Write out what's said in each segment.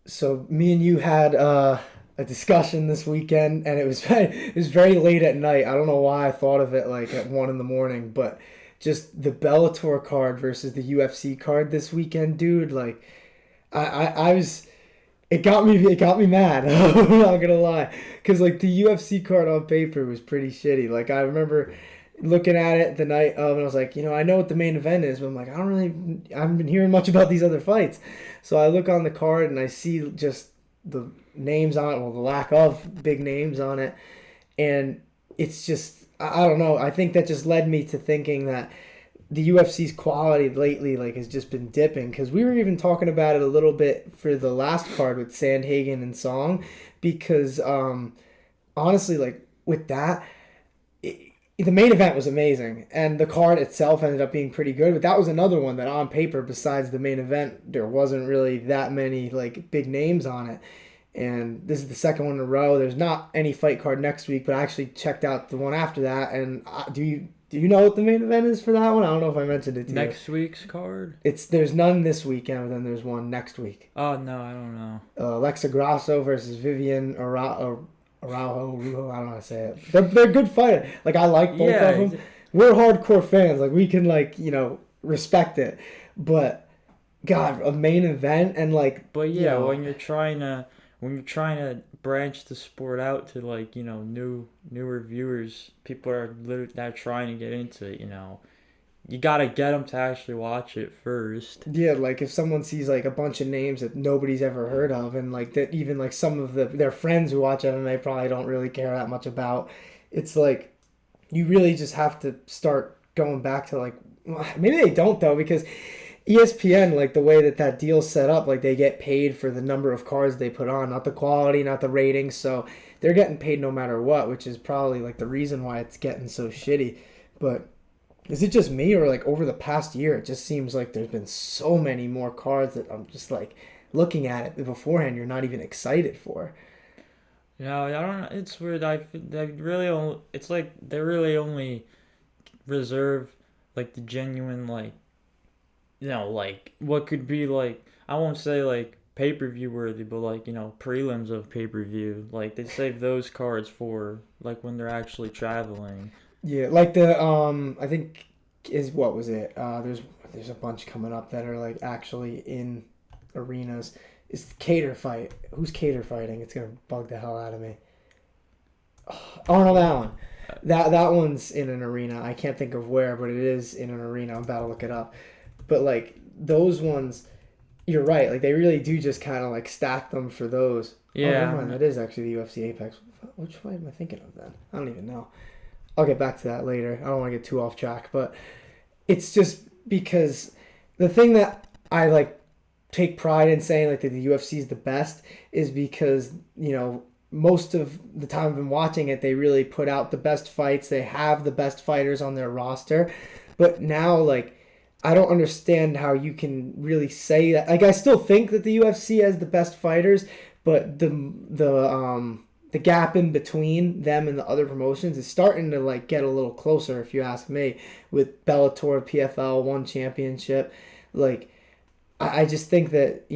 So me and you had a discussion this weekend, and it was very late at night. I don't know why I thought of it like at 1 in the morning, but just the Bellator card versus the UFC card this weekend, dude. Like I was, it got me mad. I'm not gonna lie, because like the UFC card on paper was pretty shitty. Like I remember looking at it the night of, and I was like, I know what the main event is, but I'm like, I haven't been hearing much about these other fights. So I look on the card and I see just the names on it, well, the lack of big names on it, and it's just, I don't know. I think that just led me to thinking that the UFC's quality lately like has just been dipping, because we were even talking about it a little bit for the last card with Sandhagen and Song, because honestly, like with that, the main event was amazing, and the card itself ended up being pretty good. But that was another one that, on paper, besides the main event, there wasn't really that many like big names on it. And this is the second one in a row. There's not any fight card next week, but I actually checked out the one after that. And do you know what the main event is for that one? I don't know if I mentioned it to you. Next week's card? There's none this weekend, but then there's one next week. Oh, no, I don't know. Alexa Grasso versus Vivian Araujo, I don't know how to say it. They're good fighters. Like, I like both of them. We're hardcore fans. Like, we can, like, respect it. But, God, a main event and, like... But, yeah, when you're trying to branch the sport out to, like, newer viewers, people are literally that trying to get into it, you gotta get them to actually watch it first. Yeah, like if someone sees like a bunch of names that nobody's ever heard of, and like that even like some of their friends who watch MMA probably don't really care that much about, it's like you really just have to start going back to like, maybe they don't though, because ESPN, like the way that deal's set up, like they get paid for the number of cards they put on, not the quality, not the ratings, so they're getting paid no matter what, which is probably like the reason why it's getting so shitty. But is it just me, or like over the past year, it just seems like there's been so many more cards that I'm just like looking at it beforehand, you're not even excited for. I don't know. It's weird. They really only, it's like they really only reserve like the genuine like, like what could be like, I won't say like pay-per-view worthy, but like, prelims of pay-per-view. Like they save those cards for like when they're actually traveling. Yeah, like the I think what was it? There's a bunch coming up that are like actually in arenas. It's the Cater fight. Who's Cater fighting? It's gonna bug the hell out of me. Oh no, that one. That one's in an arena. I can't think of where, but it is in an arena. I'm about to look it up. But like those ones, you're right. Like they really do just kind of like stack them for those. Yeah. Oh, never mind. That is actually the UFC Apex. Which fight am I thinking of then? I don't even know. I'll get back to that later. I don't want to get too off track, but it's just because the thing that I like take pride in saying like that the UFC is the best is because, most of the time I've been watching it, they really put out the best fights. They have the best fighters on their roster. But now, like, I don't understand how you can really say that. Like, I still think that the UFC has the best fighters, but the gap in between them and the other promotions is starting to like get a little closer, if you ask me, with Bellator, PFL, one championship. Like, I just think that,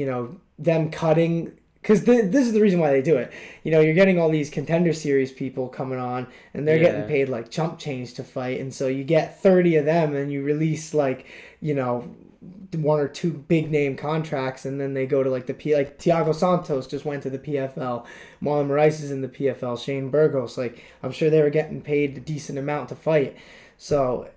them cutting, because this is the reason why they do it. You're getting all these Contender Series people coming on, and they're getting paid like chump change to fight, and so you get 30 of them, and you release like, one or two big name contracts, and then they go to like like Thiago Santos just went to the PFL, Marlon Moraes is in the PFL, Shane Burgos, like I'm sure they were getting paid a decent amount to fight. So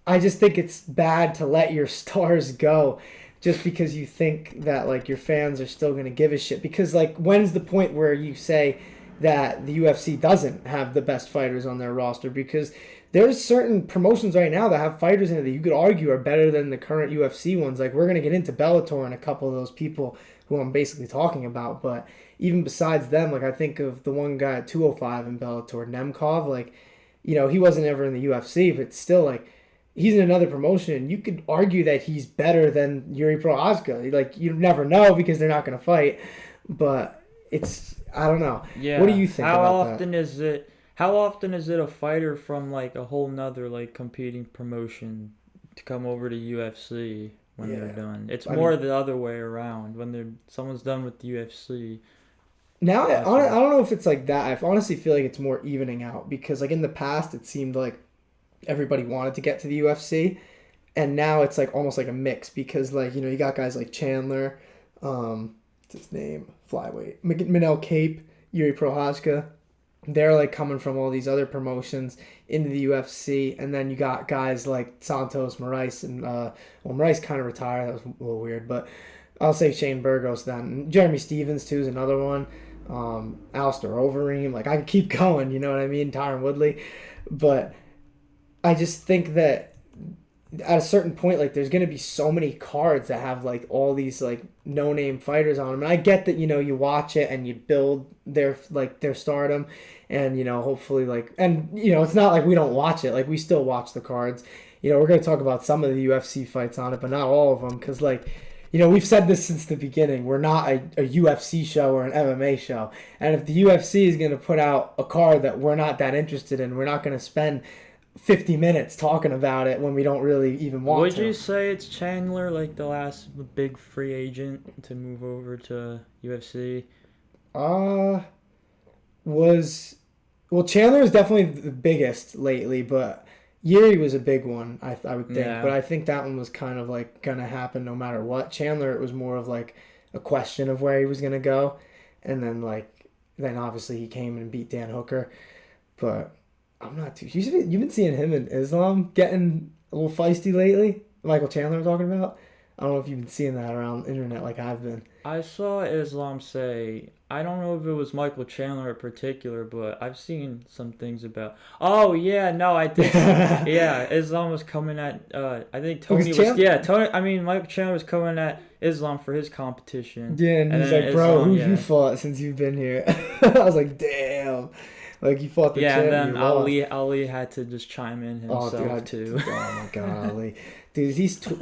I just think it's bad to let your stars go just because you think that like your fans are still going to give a shit, because like when's the point where you say that the UFC doesn't have the best fighters on their roster? Because there's certain promotions right now that have fighters in it that you could argue are better than the current UFC ones. Like, we're going to get into Bellator and a couple of those people who I'm basically talking about. But even besides them, like, I think of the one guy at 205 in Bellator, Nemkov. Like, he wasn't ever in the UFC, but still, like, he's in another promotion. And you could argue that he's better than Yuri Prochazka. Like, you never know because they're not going to fight. But I don't know. Yeah. What do you think about that? How often is it a fighter from like a whole nother like competing promotion to come over to UFC? when they're done. It's I more mean, the other way around. When someone's done with the UFC. now I don't know if it's like that. I honestly feel like it's more evening out because like in the past it seemed like everybody wanted to get to the UFC, and now it's like almost like a mix because like you got guys like Chandler, what's his name, flyweight, Manel Cape, Yuri Prochazka. They're like coming from all these other promotions into the UFC, and then you got guys like Santos, Moraes, and Moraes kind of retired. That was a little weird, but I'll say Shane Burgos then. Jeremy Stevens too is another one. Alistair Overeem, like I could keep going. You know what I mean? Tyron Woodley, but I just think that at a certain point, like there's gonna be so many cards that have like all these like no name fighters on them, and I get that you watch it and you build their stardom, and hopefully like it's not like we don't watch it, like we still watch the cards. We're gonna talk about some of the UFC fights on it, but not all of them, because like we've said this since the beginning. We're not a UFC show or an MMA show, and if the UFC is gonna put out a card that we're not that interested in, we're not gonna spend 50 minutes talking about it when we don't really even want Would to. you say it's Chandler, like the last big free agent to move over to UFC? Chandler is definitely the biggest lately, but Yuri was a big one, I would think. Yeah. But I think that one was kind of like going to happen no matter what. Chandler, it was more of like a question of where he was going to go. And then obviously he came and beat Dan Hooker. But I'm not too... You've been seeing him and Islam getting a little feisty lately? Michael Chandler I'm talking about? I don't know if you've been seeing that around the internet like I've been. I saw Islam say... I don't know if it was Michael Chandler in particular, but I've seen some things about... Oh, yeah, no, I think... yeah, Islam was coming at... I think Tony was... Yeah, Michael Chandler was coming at Islam for his competition. Yeah, and he's like, bro, who you fought since you've been here? I was like, damn. Like, you fought the champ. Yeah, and then Ali had to just chime in himself, too. Oh, my God, Ali. Dude,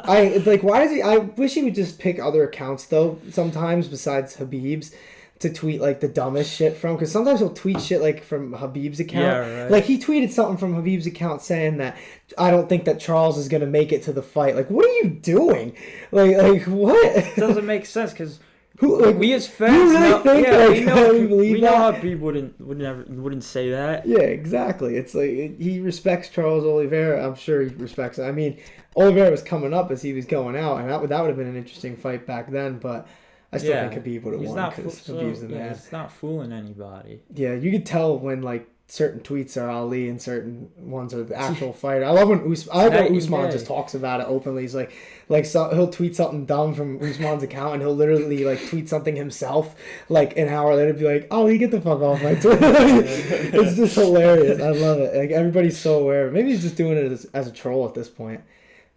why does he... I wish he would just pick other accounts, though, sometimes, besides Habib's, to tweet, like, the dumbest shit from. Because sometimes he'll tweet shit, like, from Habib's account. Yeah, right. Like, he tweeted something from Habib's account saying that, I don't think that Charles is going to make it to the fight. Like, what are you doing? Like what? It doesn't make sense, because... we as fans we know how people wouldn't say that. Yeah, exactly. It's like he respects Charles Oliveira. I'm sure he respects it. I mean, Oliveira was coming up as he was going out, and that would have been an interesting fight back then. But I still think Khabib would have won because Khabib's the man. He's not fooling anybody. Yeah, you could tell when like certain tweets are Ali and certain ones are the actual fighter. I love when Usman just talks about it openly. He's he'll tweet something dumb from Usman's account and he'll literally like tweet something himself like an hour later, be like, Ali, get the fuck off my Twitter. It's just hilarious. I love it. Like everybody's so aware. Maybe he's just doing it as a troll at this point,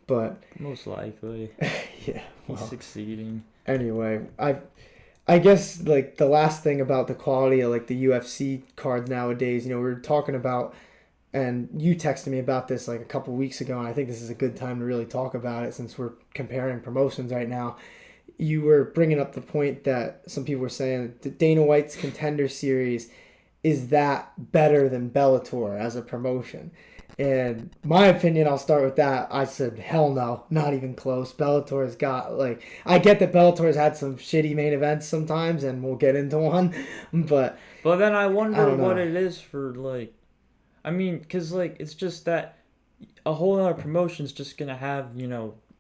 but most likely, yeah, he's succeeding. Anyway, I guess, like, the last thing about the quality of, like, the UFC cards nowadays, we were talking about, and you texted me about this, like, a couple weeks ago, and I think this is a good time to really talk about it since we're comparing promotions right now. You were bringing up the point that some people were saying that Dana White's Contender Series is that better than Bellator as a promotion. And my opinion, I'll start with that. I said, hell no, not even close. Bellator's got, like, I get that Bellator's had some shitty main events sometimes, and we'll get into one, but then I wonder what it is for, like, I mean, because, like, it's just that a whole other promotion's just going to have,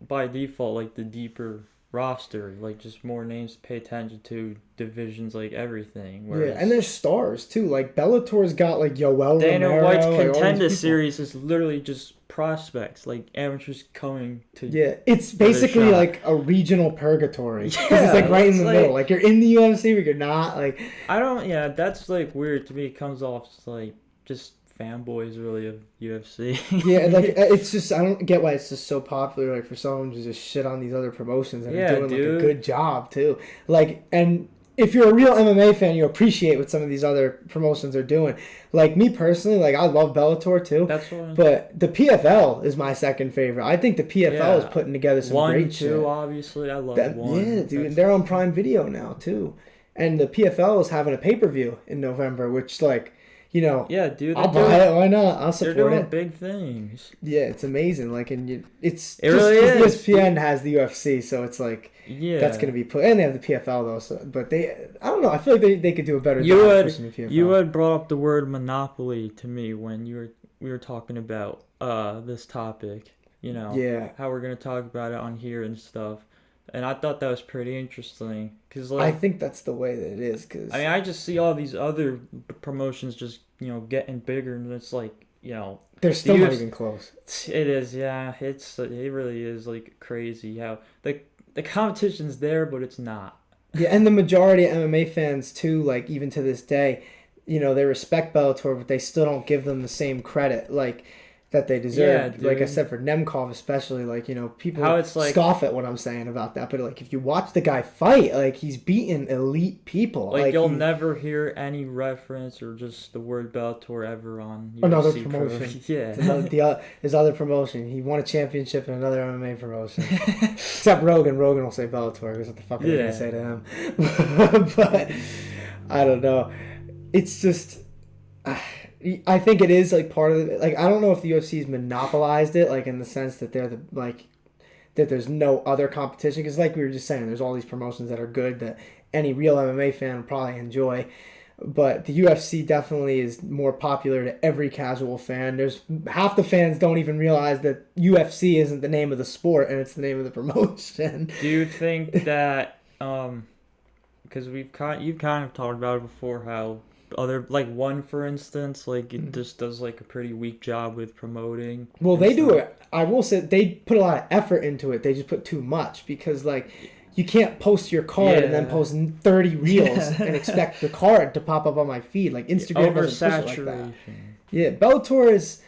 by default, like, the deeper roster, like, just more names to pay attention to, divisions, like, everything. Whereas, yeah, and there's stars, too. Like, Bellator's got, like, Yoel Dana Romero, White's like, Contender Series is literally just prospects, like, amateurs coming to... Yeah, it's basically, like, a regional purgatory. Yeah, it's, like, right in the middle. Like, you're in the UFC, but you're not, like... that's, like, weird to me. It comes off, like, just... fanboys really of UFC. Yeah, like it's just I don't get why it's just so popular. Like for someone to just shit on these other promotions and doing like a good job too. Like, and if you're a real MMA fan, you appreciate what some of these other promotions are doing. Like me personally, like I love Bellator too. But the PFL is my second favorite. I think the PFL is putting together some great shit. Obviously, I love one. Yeah, dude, they're on Prime Video now too, and the PFL is having a pay-per-view in November, which like. Yeah, dude. I'll buy it. Why not? I'll support They're doing it. big things. Yeah, it's amazing. Like, and it's It just really is. ESPN has the UFC, so it's like Yeah. that's gonna be put, and they have the PFL though. So, but I don't know. I feel like they could do a better You job had pushing the PFL. you had brought up the word monopoly to me when we were talking about this topic. Yeah. How we're gonna talk about it on here and stuff. And I thought that was pretty interesting because I think that's the way that it is. Cause I mean, I just see all these other promotions just getting bigger, and it's like they're still not even close. It is, yeah. It really is like crazy how the competition's there, but it's not. Yeah, and the majority of MMA fans too, like even to this day, they respect Bellator, but they still don't give them the same credit like that they deserve. Yeah, like I dude. said, for Nemkov especially, like people How it's like- scoff at what I'm saying about that, but like if you watch the guy fight, like he's beating elite people. Like you'll never hear any reference or just the word Bellator ever on UFC another Pro. promotion. Yeah. His other promotion. He won a championship in another MMA promotion. Except Rogan. Rogan will say Bellator because what the fuck are they gonna say to him? But I don't know. It's just. I think it is like part of it. Like I don't know if the UFC's monopolized it, like in the sense that they're that there's no other competition. Because like we were just saying, there's all these promotions that are good that any real MMA fan would probably enjoy. But the UFC definitely is more popular to every casual fan. There's half the fans don't even realize that UFC isn't the name of the sport and it's the name of the promotion. Do you think that because you've kind of talked about it before how other like One for instance like it just does like a pretty weak job with promoting. Well, they do it. I will say they put a lot of effort into it. They just put too much because like you can't post your card and then post 30 reels and expect the card to pop up on my feed. Like Instagram doesn't push it like that. Yeah, Bellator is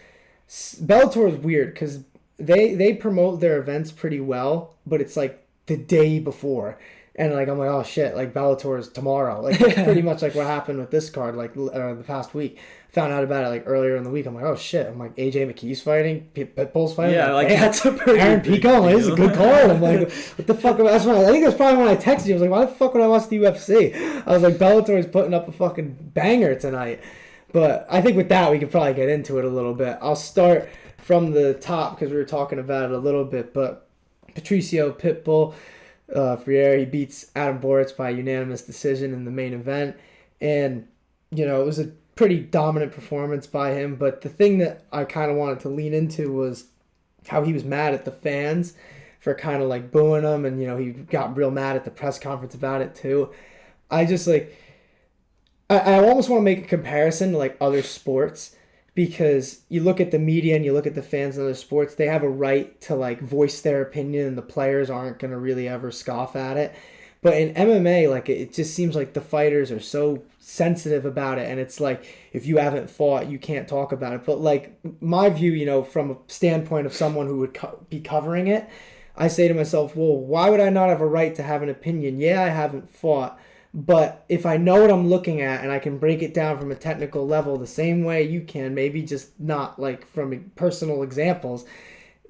weird because they promote their events pretty well, but it's like the day before. And like I'm like, oh shit, like Bellator is tomorrow. Like that's pretty much like what happened with this card like the past week. Found out about it like earlier in the week. I'm like, oh shit. I'm like, AJ McKee's fighting, Pitbull's fighting. Yeah, like hey, that's a pretty Aaron big Pico. I'm like, this is a deal. good card. I'm like, what the fuck? That's when I think that's probably when I texted you. I was like, why the fuck would I watch the UFC? I was like, Bellator is putting up a fucking banger tonight. But I think with that we could probably get into it a little bit. I'll start from the top because we were talking about it a little bit. But Patricio Pitbull. Freire, he beats Adam Borics by unanimous decision in the main event. And, it was a pretty dominant performance by him. But the thing that I kind of wanted to lean into was how he was mad at the fans for kind of like booing him. And, he got real mad at the press conference about it too. I just like, I almost want to make a comparison to like other sports. Because you look at the media and you look at the fans in other sports, they have a right to like voice their opinion and the players aren't going to really ever scoff at it. But in MMA, like it just seems like the fighters are so sensitive about it. And it's like, if you haven't fought, you can't talk about it. But like my view, from a standpoint of someone who would be covering it, I say to myself, well, why would I not have a right to have an opinion? Yeah, I haven't fought. But if I know what I'm looking at and I can break it down from a technical level the same way you can, maybe just not like from personal examples,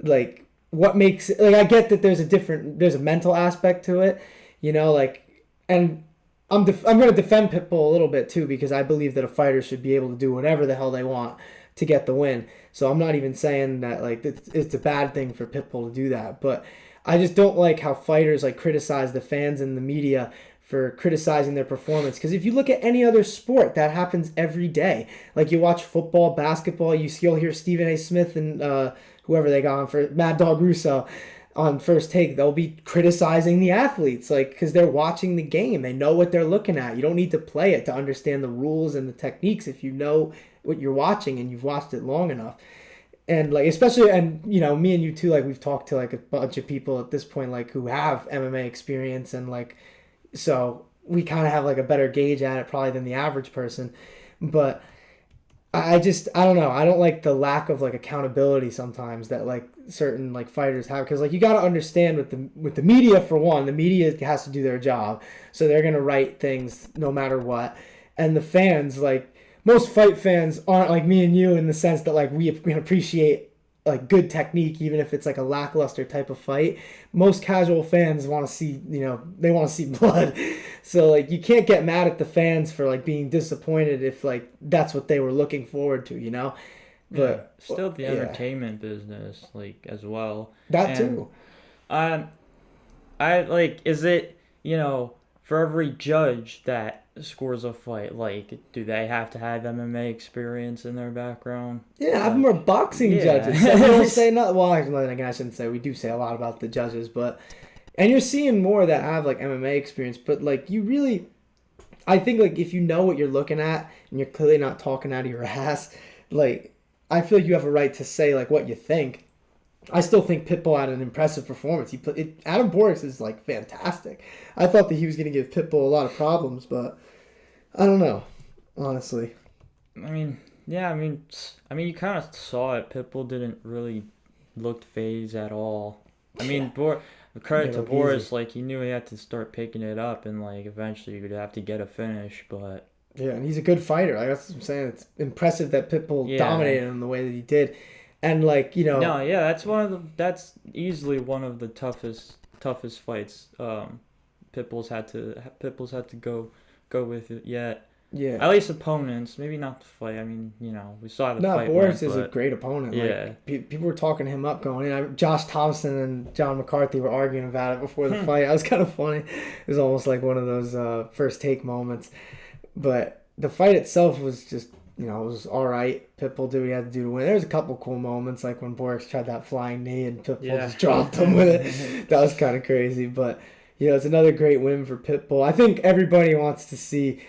like what makes like I get that there's a mental aspect to it, like, and I'm going to defend Pitbull a little bit too because I believe that a fighter should be able to do whatever the hell they want to get the win. So I'm not even saying that like it's a bad thing for Pitbull to do that, but I just don't like how fighters like criticize the fans and the media for criticizing their performance. Because if you look at any other sport, that happens every day. Like you watch football, basketball, you'll hear Stephen A. Smith and whoever they got on for Mad Dog Russo on First Take. They'll be criticizing the athletes, like because they're watching the game. They know what they're looking at. You don't need to play it to understand the rules and the techniques if you know what you're watching and you've watched it long enough. And like especially, and me and you too, like we've talked to like a bunch of people at this point, like who have MMA experience and like. So we kind of have like a better gauge at it probably than the average person. But I don't know. I don't like the lack of like accountability sometimes that like certain like fighters have. Because like you got to understand with the media, for one, the media has to do their job. So they're going to write things no matter what. And the fans, like most fight fans aren't like me and you in the sense that like we appreciate like good technique, even if it's like a lackluster type of fight, most casual fans want to see, they want to see blood. So like you can't get mad at the fans for like being disappointed if like that's what they were looking forward to. But still the entertainment business like as well. That too. I like, is it, for every judge that scores a fight, like, do they have to have MMA experience in their background? Yeah, have more boxing judges. So we don't say nothing. Well, actually, I shouldn't say. We do say a lot about the judges, and you're seeing more that have like MMA experience. But like, I think like if you know what you're looking at and you're clearly not talking out of your ass, like I feel like you have a right to say like what you think. I still think Pitbull had an impressive performance. Adam Borics is like fantastic. I thought that he was going to give Pitbull a lot of problems, but I don't know, honestly. I mean, you kind of saw it. Pitbull didn't really look phased at all. I mean, credit to Boris, like he knew he had to start picking it up, and like eventually he would have to get a finish, but. Yeah, and he's a good fighter. Like, that's what I'm saying. It's impressive that Pitbull dominated him the way that he did. And like, No, yeah, that's easily one of the toughest fights Pitbull's had to go with it yet. Yeah. At least opponents, maybe not the fight. I mean, we saw the fight. Borics is a great opponent. Yeah. Like, people were talking him up going in. Josh Thompson and John McCarthy were arguing about it before the fight. That was kind of funny. It was almost like one of those first take moments. But the fight itself was just, it was all right. Pitbull did what he had to do to win. There was a couple cool moments, like when Borics tried that flying knee and Pitbull just dropped him with it. That was kind of crazy. But, it's another great win for Pitbull. I think everybody wants to see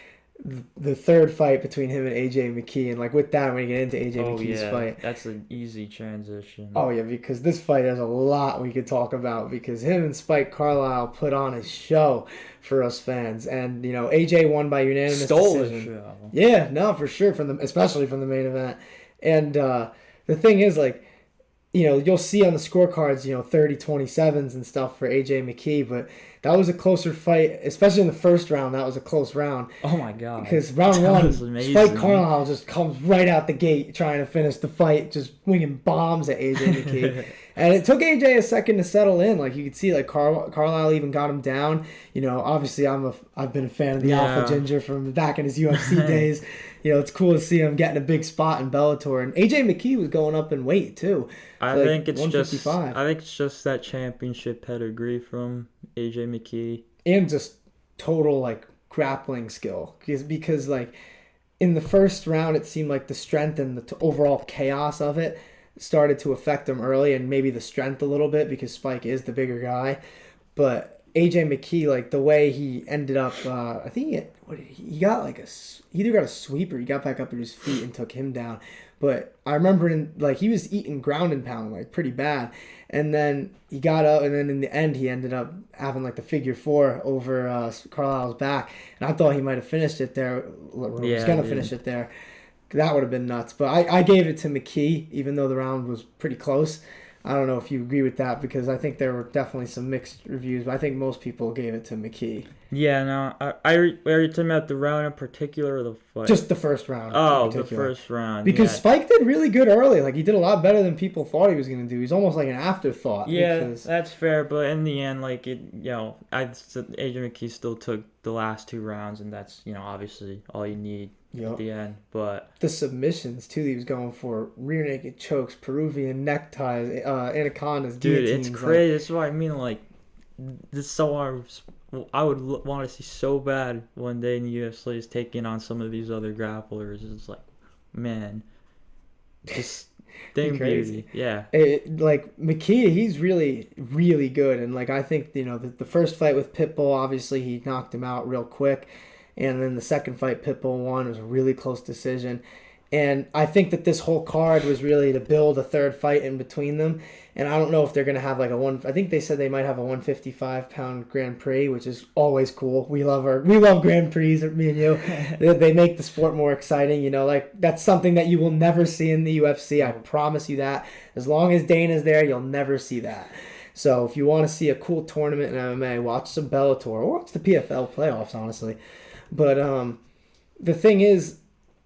the third fight between him and AJ McKee. And, like, with that, when you get into AJ McKee's fight. That's an easy transition. Oh, yeah, because this fight, there's a lot we could talk about. Because him and Spike Carlyle put on a show for us fans, and AJ won by unanimous decision. The show. Yeah, no, for sure, especially from the main event. And the thing is, like, you'll see on the scorecards, 30-27s and stuff for AJ McKee, but that was a closer fight, especially in the first round. That was a close round. Oh my god! Because round one, Spike Carlyle just comes right out the gate trying to finish the fight, just winging bombs at AJ McKee. And it took AJ a second to settle in. Like, you could see, like, Carlyle even got him down. Obviously I've been a fan of the Alpha Ginger from back in his UFC days. It's cool to see him getting a big spot in Bellator. And AJ McKee was going up in weight too. I think it's just that championship pedigree from AJ McKee. And just total like grappling skill. Because like in the first round it seemed like the strength and the overall chaos of it started to affect him early, and maybe the strength a little bit because Spike is the bigger guy. But AJ McKee, like the way he ended up, I think he got like he either got a sweep or he got back up to his feet and took him down. But I remember he was eating ground and pound like pretty bad, and then he got up, and then in the end he ended up having like the figure four over Carlisle's back, and I thought he might have finished it there. Was gonna finish it there. That would have been nuts. But I gave it to McKee, even though the round was pretty close. I don't know if you agree with that, because I think there were definitely some mixed reviews, but I think most people gave it to McKee. Yeah, no, are you talking about the round in particular or the fight? Just the first round. Oh, the first round. Because Spike did really good early. Like, he did a lot better than people thought he was going to do. He's almost like an afterthought. Yeah, that's fair, but in the end, like, AJ McKee still took the last two rounds, and that's, obviously all you need. At the end, but the submissions too he was going for, rear naked chokes, Peruvian neckties, anacondas, dude, it's crazy. That's what I mean. Like, this I would want to see so bad one day in the UFC is taking on some of these other grapplers. It's like, man, just damn beauty. Yeah. Like McKee, he's really, really good, and like I think the first fight with Pitbull, obviously he knocked him out real quick. And then the second fight, Pitbull won. It was a really close decision. And I think that this whole card was really to build a third fight in between them. And I don't know if they're going to have like I think they said they might have a 155-pound Grand Prix, which is always cool. We love Grand Prix, me and you. They make the sport more exciting. Like that's something that you will never see in the UFC. I promise you that. As long as Dana's there, you'll never see that. So if you want to see a cool tournament in MMA, watch some Bellator or watch the PFL playoffs, honestly. But the thing is,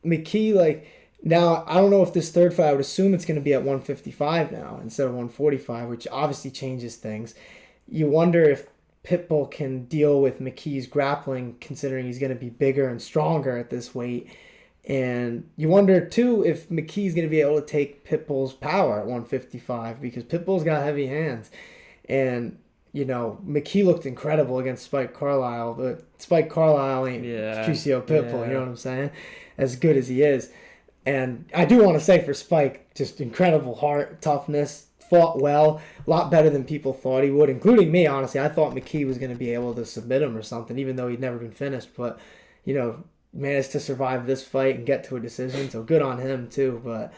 McKee, like, Now, I don't know if this third fight, I would assume it's going to be at 155 now instead of 145, which obviously changes things. You wonder if Pitbull can deal with McKee's grappling, considering he's going to be bigger and stronger at this weight. And you wonder, too, if McKee's going to be able to take Pitbull's power at 155, because Pitbull's got heavy hands. And, you know, McKee looked incredible against Spike Carlyle, but Spike Carlyle ain't Patricio Pitbull, you know what I'm saying? As good as he is. And I do want to say for Spike, just incredible heart, toughness, fought well, a lot better than people thought he would, including me, honestly. I thought McKee was going to be able to submit him or something, even though he'd never been finished. But, you know, managed to survive this fight and get to a decision, so good on him, too. But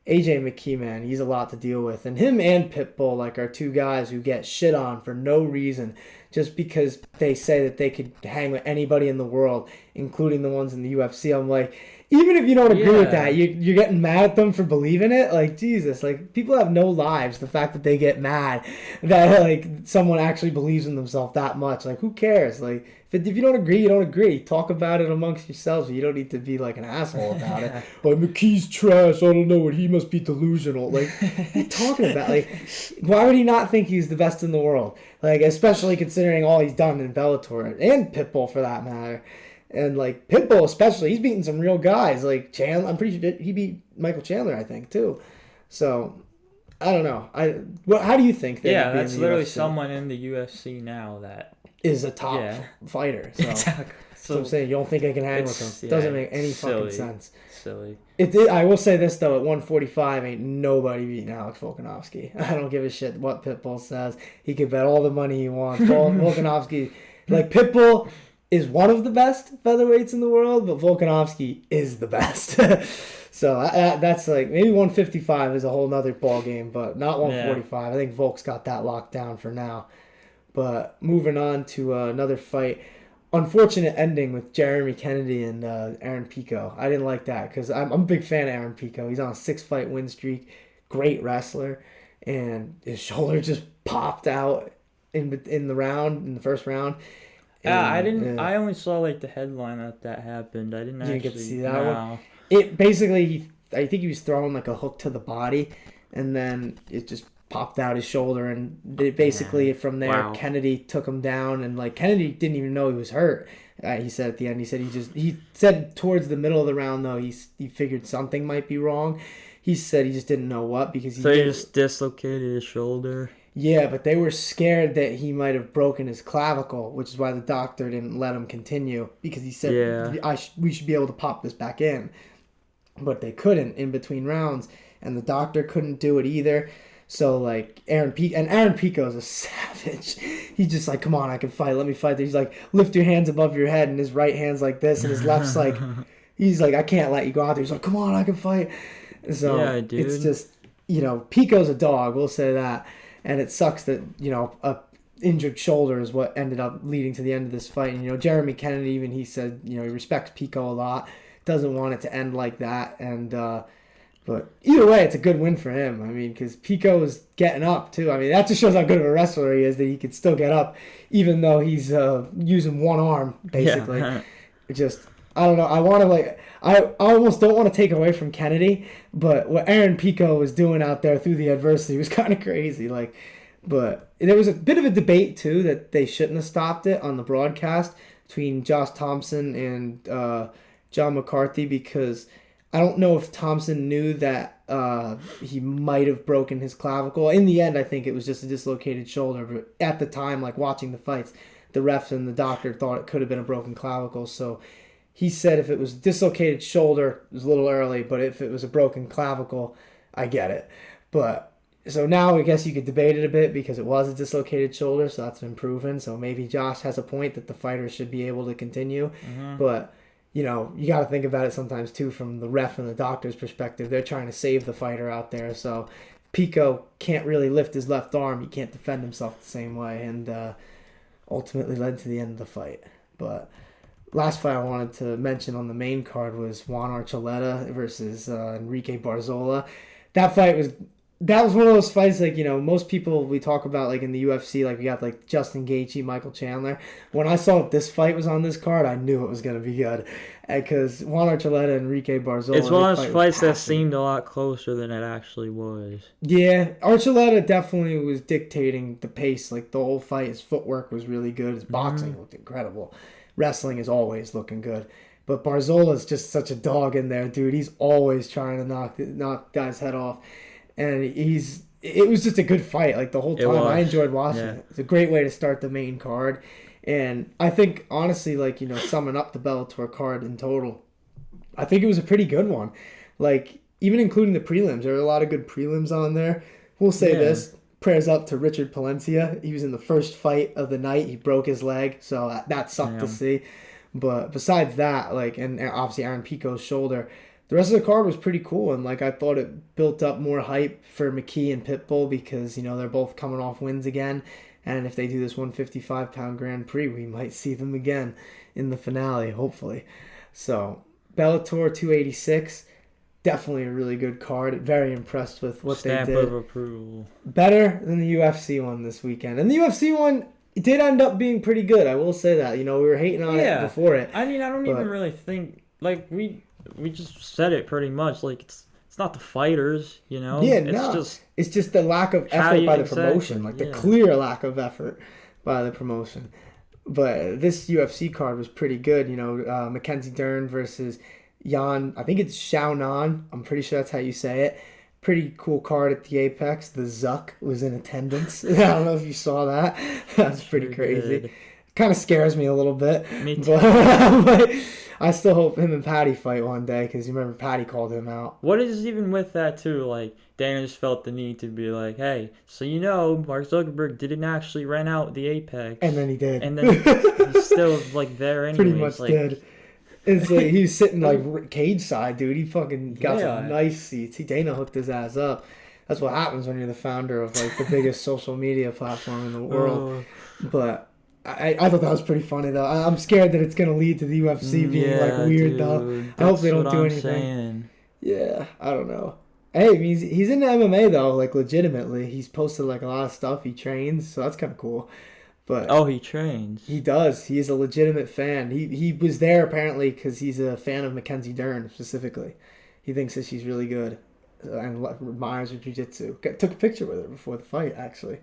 AJ McKee, man, he's a lot to deal with. And him and Pitbull, like, are two guys who get shit on for no reason, just because they say that they could hang with anybody in the world, including the ones in the UFC. I'm like, even if you don't agree with that, you're getting mad at them for believing it? Like, Jesus, like, people have no lives. The fact that they get mad that, like, someone actually believes in themselves that much. Like, who cares? Like, if you don't agree, you don't agree. Talk about it amongst yourselves. You don't need to be, like, an asshole about it. Like, McKee's trash. I don't know what. He must be delusional. Like, what are you talking about? Like, why would he not think he's the best in the world? Like, especially considering all he's done in Bellator. And Pitbull, for that matter. And, like, Pitbull especially, he's beaten some real guys. Like, Chandler, I'm pretty sure he beat Michael Chandler, I think, too. So, I don't know. How do you think they would be that's in the literally UFC? Someone in the UFC now that is a top fighter. So, exactly. So I'm saying you don't think I can hang with him. Doesn't make any fucking sense. Silly. I will say this, though. At 145, ain't nobody beating Alex Volkanovski. I don't give a shit what Pitbull says. He can bet all the money he wants. Volkanovski, like, Pitbull is one of the best featherweights in the world, but Volkanovski is the best. So that's like, maybe 155 is a whole nother ball game, but not 145. I think Volk's got that locked down for now. But moving on to another fight. Unfortunate ending with Jeremy Kennedy and Aaron Pico. I didn't like that because I'm a big fan of Aaron Pico. He's on a 6-fight win streak. Great wrestler. And his shoulder just popped out in the first round. And, I only saw like the headline that happened. I didn't actually get to see that one. It basically, I think he was throwing like a hook to the body, and then it just popped out his shoulder, and it basically from there Kennedy took him down, and like Kennedy didn't even know he was hurt. He said at the end, he said towards the middle of the round though he figured something might be wrong. He said he just didn't know what because he just dislocated his shoulder. Yeah, but they were scared that he might have broken his clavicle, which is why the doctor didn't let him continue, because he said we should be able to pop this back in. But they couldn't in between rounds, and the doctor couldn't do it either. So, like, Aaron Pico is a savage. He's just like, come on, I can fight. Let me fight. He's like, lift your hands above your head, and his right hand's like this, and his left's like, he's like, I can't let you go out there. He's like, come on, I can fight. So, it's just, Pico's a dog, we'll say that. And it sucks that, a injured shoulder is what ended up leading to the end of this fight. And, Jeremy Kennedy, even he said, he respects Pico a lot, doesn't want it to end like that. And, but either way, it's a good win for him. I mean, because Pico was getting up, too. I mean, that just shows how good of a wrestler he is, that he could still get up, even though he's using one arm, basically. Yeah. I don't know. I almost don't want to take away from Kennedy, but what Aaron Pico was doing out there through the adversity was kind of crazy. But there was a bit of a debate, too, that they shouldn't have stopped it on the broadcast between Josh Thompson and John McCarthy, because I don't know if Thompson knew that he might have broken his clavicle. In the end, I think it was just a dislocated shoulder. But at the time, watching the fights, the refs and the doctor thought it could have been a broken clavicle. So he said if it was dislocated shoulder, it was a little early. But if it was a broken clavicle, I get it. But so now I guess you could debate it a bit because it was a dislocated shoulder. So that's been proven. So maybe Josh has a point that the fighter should be able to continue. Mm-hmm. But you got to think about it sometimes, too, from the ref and the doctor's perspective. They're trying to save the fighter out there. So Pico can't really lift his left arm. He can't defend himself the same way, and ultimately led to the end of the fight. But last fight I wanted to mention on the main card was Juan Archuleta versus Enrique Barzola. That fight was that was one of those fights, like, most people we talk about, like, in the UFC, like, we got, like, Justin Gaethje, Michael Chandler. When I saw this fight was on this card, I knew it was going to be good. Because Juan Archuleta and Enrique Barzola. It's one of those fights that seemed a lot closer than it actually was. Yeah, Archuleta definitely was dictating the pace, like, the whole fight. His footwork was really good. His boxing looked incredible. Wrestling is always looking good. But Barzola's just such a dog in there, dude. He's always trying to knock guys' head off. And it was just a good fight, like, the whole time. I enjoyed watching it. It's a great way to start the main card. And I think, honestly, like, summing up the Bellator card in total, I think it was a pretty good one. Like, even including the prelims, there were a lot of good prelims on there. We'll say this, prayers up to Richard Palencia. He was in the first fight of the night. He broke his leg, so that sucked to see. But besides that, like, and obviously Aaron Pico's shoulder, the rest of the card was pretty cool, and, like, I thought it built up more hype for McKee and Pitbull because, they're both coming off wins again, and if they do this 155-pound Grand Prix, we might see them again in the finale, hopefully. So, Bellator 286, definitely a really good card. Very impressed with what they did. Stamp of approval. Better than the UFC one this weekend. And the UFC one, it did end up being pretty good, I will say that. We were hating on it before it. I mean, I don't even really think, like, we just said it pretty much. Like, it's not the fighters, Yeah, it's just the lack of effort by the promotion. Like, the clear lack of effort by the promotion. But this UFC card was pretty good. Mackenzie Dern versus Jan. I think it's Xiaonan. I'm pretty sure that's how you say it. Pretty cool card at the Apex. The Zuck was in attendance. I don't know if you saw that. That's pretty crazy. Kind of scares me a little bit. Me too. But I still hope him and Patty fight one day because you remember Patty called him out. What is even with that too? Like, Dana just felt the need to be like, hey, so Mark Zuckerberg didn't actually rent out the Apex. And then he did. And then he's still, like, there anyway. Pretty much did. It's like he was sitting, like, cage side, dude. He fucking got some nice seats. Dana hooked his ass up. That's what happens when you're the founder of, like, the biggest social media platform in the world. But I thought that was pretty funny, though. I'm scared that it's going to lead to the UFC being, like, weird, though. I hope they don't do anything. Saying. Yeah, I don't know. Hey, he's into MMA, though, like, legitimately. He's posted, like, a lot of stuff. He trains, so that's kind of cool. But he trains. He does. He is a legitimate fan. He was there, apparently, because he's a fan of Mackenzie Dern, specifically. He thinks that she's really good and admires her jiu-jitsu. Took a picture with her before the fight, actually.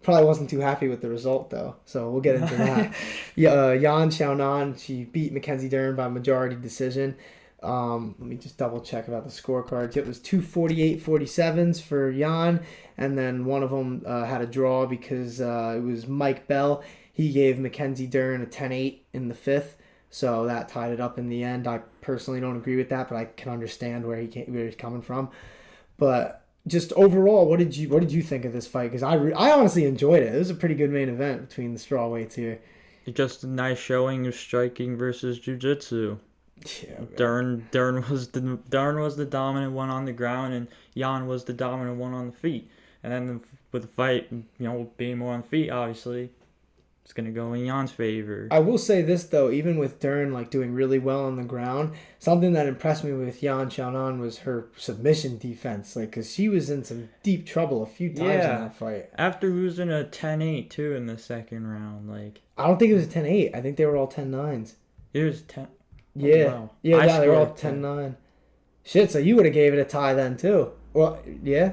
Probably wasn't too happy with the result, though, so we'll get into that. Yan Xiaonan, she beat Mackenzie Dern by majority decision. Let me just double check about the scorecards. It was 248-47s for Yan, and then one of them had a draw because it was Mike Bell. He gave Mackenzie Dern a 10-8 in the fifth, so that tied it up in the end. I personally don't agree with that, but I can understand where he's coming from. But just overall, what did you think of this fight? Because I honestly enjoyed it. It was a pretty good main event between the strawweights here. Just a nice showing of striking versus jiu-jitsu. Yeah, Dern was the dominant one on the ground, and Jan was the dominant one on the feet. And then with the fight, being more on the feet, obviously, it's gonna go in Jan's favor. I will say this though, even with Dern like doing really well on the ground, something that impressed me with Yan Xiaonan was her submission defense. Like, cause she was in some deep trouble a few times in that fight. After losing a 10-8 too in the second round, like I don't think it was a 10-8. I think they were all 10-9s. It was 10. Yeah, wow. They were all 10-9. Shit, so you would have gave it a tie then too. Well, yeah,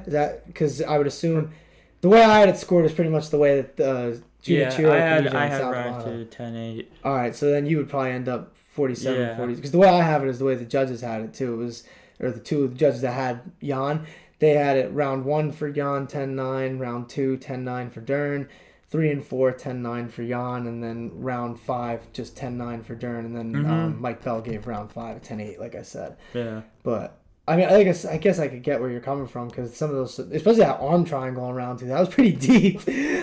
because I would assume the way I had it scored was pretty much the way that I had ranked to 10-8. All right, so then you would probably end up 47-40. Because the way I have it is the way the judges had it too. It was, or the two judges that had Jan, they had it round 1 for Jan, 10-9, round 2, 10-9 for Dern, 3 and 4, 10-9 for Jan, and then round 5, just 10-9 for Dern, and then Mike Bell gave round 5 a 10-8, like I said. Yeah. But I mean, I guess I could get where you're coming from because some of those, especially that arm triangle on round 2, that was pretty deep.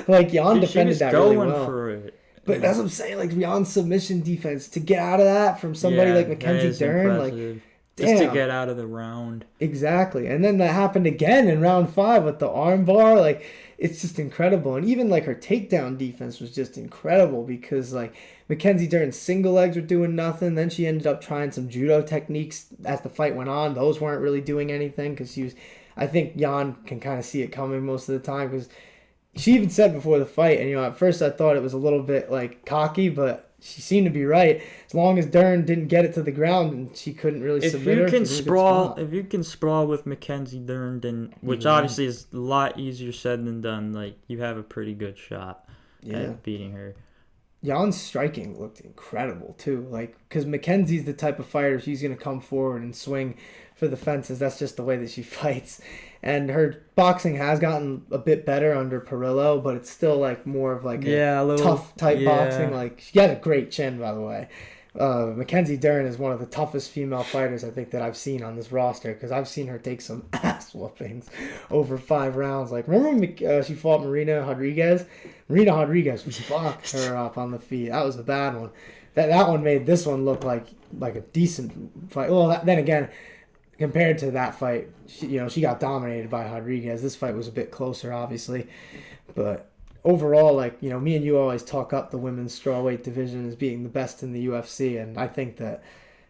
Like Jan defended that really well. For it. But that's what I'm saying. Like Jan's submission defense to get out of that from somebody like Mackenzie Dern, impressive. Just to get out of the round. Exactly, and then that happened again in round 5 with the arm bar. Like, it's just incredible. And even like her takedown defense was just incredible because like Mackenzie Dern's single legs were doing nothing. Then she ended up trying some judo techniques as the fight went on. Those weren't really doing anything because she was, I think Jan can kind of see it coming most of the time because she even said before the fight, and at first I thought it was a little bit like cocky, but she seemed to be right. As long as Dern didn't get it to the ground and she couldn't really submit her. If you can sprawl with Mackenzie Dern, then which obviously is a lot easier said than done, like you have a pretty good shot at beating her. Jan's striking looked incredible too, like because Mackenzie's the type of fighter she's gonna come forward and swing for the fences. That's just the way that she fights, and her boxing has gotten a bit better under Perillo, but it's still like more of like a tough type boxing. Like she had a great chin, by the way. Mackenzie Dern is one of the toughest female fighters I think that I've seen on this roster because I've seen her take some ass whoopings over 5 rounds. Like remember when she fought Marina Rodriguez? Marina Rodriguez fucked her up on the feet. That was a bad one. That one made this one look like a decent fight. Well, then again, compared to that fight, she got dominated by Rodriguez. This fight was a bit closer, obviously, but overall, like, me and you always talk up the women's strawweight division as being the best in the UFC, and I think that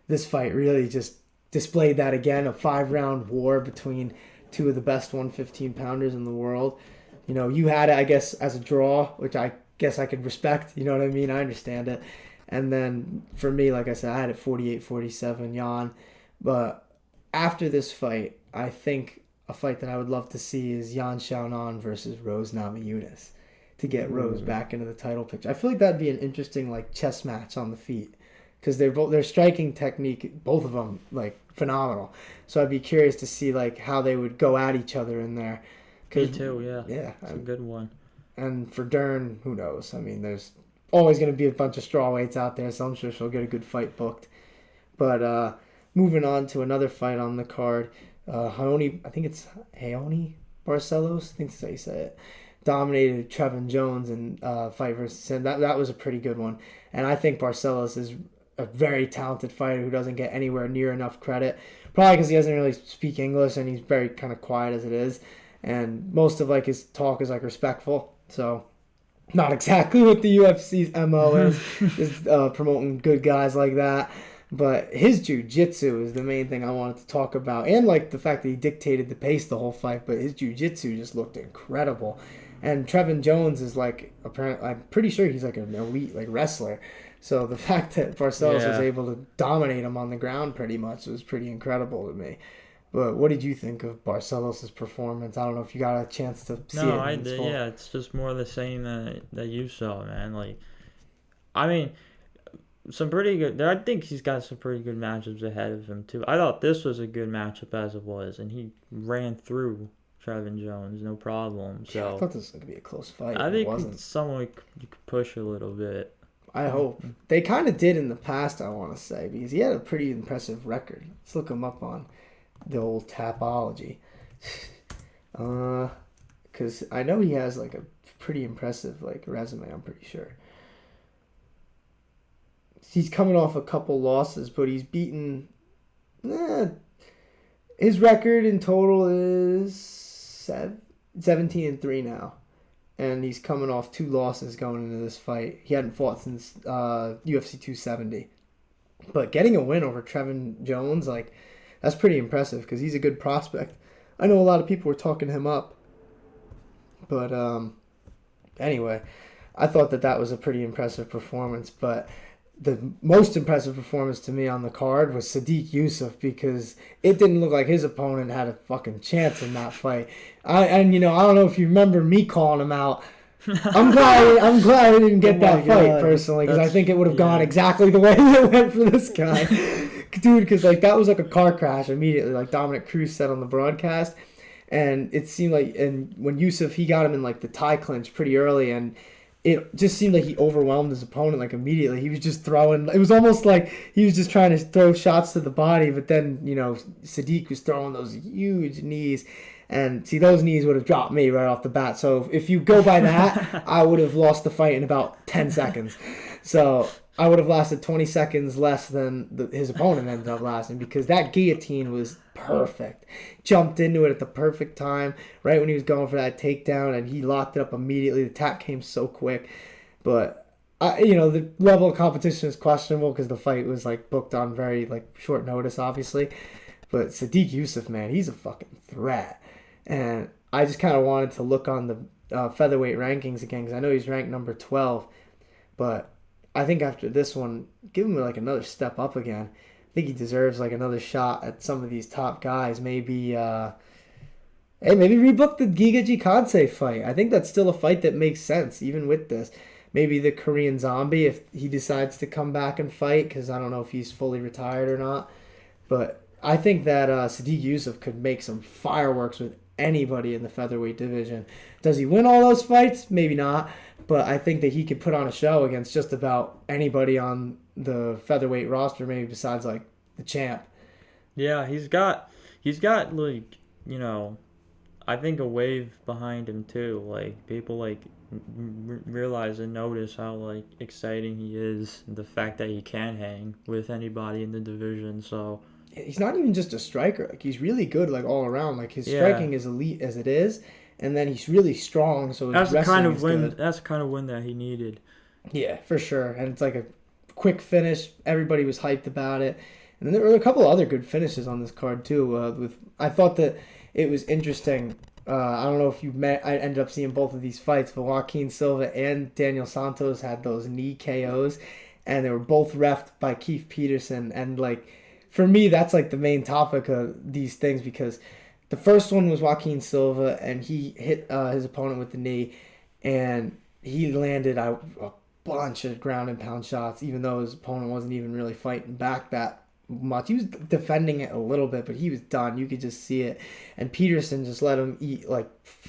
this fight really just displayed that again, a 5-round war between two of the best 115-pounders in the world. You had it, I guess, as a draw, which I guess I could respect, you know what I mean? I understand it. And then for me, like I said, I had it 48-47, Jan. But after this fight, I think a fight that I would love to see is Yan Xiaonan versus Rose Namajunas, to get Rose back into the title picture. I feel like that'd be an interesting like chess match on the feet because their striking technique, both of them, like phenomenal. So I'd be curious to see like how they would go at each other in there. Me too, yeah. Yeah, it's a good one. And for Dern, who knows? I mean, there's always going to be a bunch of strawweights out there, so I'm sure she'll get a good fight booked. But moving on to another fight on the card, I think it's Hayoni Barcelos, I think that's how you say it, dominated Trevin Jones in fight versus him. That was a pretty good one. And I think Barcelos is a very talented fighter who doesn't get anywhere near enough credit. Probably because he doesn't really speak English and he's very kind of quiet as it is. And most of like his talk is like respectful. So not exactly what the UFC's MO is promoting good guys like that. But his jiu-jitsu is the main thing I wanted to talk about. And like the fact that he dictated the pace the whole fight. But his jiu-jitsu just looked incredible. And Trevin Jones is like, apparently, I'm pretty sure he's like an elite like wrestler. So the fact that Barcelos was able to dominate him on the ground pretty much was pretty incredible to me. But what did you think of Barcelos' performance? I don't know if you got a chance to see it. No, I did. Yeah, it's just more the same that you saw, man. Like, I mean, some pretty good. I think he's got some pretty good matchups ahead of him too. I thought this was a good matchup as it was, and he ran through Trevin Jones, no problem. So yeah, I thought this was going to be a close fight. I think it's someone you could push a little bit. I hope. They kind of did in the past, I want to say, because he had a pretty impressive record. Let's look him up on the old Tapology. Because I know he has like a pretty impressive like resume, I'm pretty sure. He's coming off a couple losses, but he's beaten... his record in total is 17-3 now. And he's coming off 2 losses going into this fight. He hadn't fought since UFC 270. But getting a win over Trevin Jones, like, that's pretty impressive because he's a good prospect. I know a lot of people were talking him up. But anyway, I thought that was a pretty impressive performance. But the most impressive performance to me on the card was Sodiq Yusuff because it didn't look like his opponent had a fucking chance in that fight. I don't know if you remember me calling him out. I'm glad I didn't get that fight personally because I think it would have gone exactly the way it went for this guy. Dude, because like that was like a car crash immediately, like Dominick Cruz said on the broadcast. And it seemed like, and when Yusuff, he got him in like the tie clinch pretty early, and it just seemed like he overwhelmed his opponent like immediately. He was just throwing, it was almost like he was just trying to throw shots to the body, but then, Sodiq was throwing those huge knees. And see, those knees would have dropped me right off the bat. So if you go by that, I would have lost the fight in about 10 seconds. So I would have lasted 20 seconds less than his opponent ended up lasting because that guillotine was perfect. Jumped into it at the perfect time, right when he was going for that takedown, and he locked it up immediately. The tap came so quick. But, the level of competition is questionable because the fight was like booked on very like short notice, obviously. But Sodiq Yusuff, man, he's a fucking threat. And I just kind of wanted to look on the featherweight rankings again, because I know he's ranked number 12. But I think after this one, give him like another step up again. I think he deserves like another shot at some of these top guys. Maybe, maybe rebook the Giga Jikadze fight. I think that's still a fight that makes sense, even with this. Maybe the Korean Zombie, if he decides to come back and fight, because I don't know if he's fully retired or not. But I think that Sodiq Yusuff could make some fireworks with anybody in the featherweight division. Does he win all those fights? Maybe not. But I think that he could put on a show against just about anybody on the featherweight roster, maybe besides like the champ. Yeah, he's got like, you know, I think a wave behind him too. Like people like realize and notice how like exciting he is, the fact that he can hang with anybody in the division. So he's not even just a striker. Like he's really good like all around. Like his striking is elite as it is, and then he's really strong. So his wrestling is good. That's the kind of win that he needed. Yeah, for sure. And it's like a quick finish. Everybody was hyped about it. And then there were a couple of other good finishes on this card too. I thought that it was interesting. I don't know if you met. I ended up seeing both of these fights, but Joaquin Silva and Daniel Santos had those knee KOs, and they were both reffed by Keith Peterson. And like, for me, that's like the main topic of these things, because the first one was Joaquin Silva, and he hit his opponent with the knee, and he landed a bunch of ground and pound shots, even though his opponent wasn't even really fighting back that much. He was defending it a little bit, but he was done. You could just see it. And Peterson just let him eat like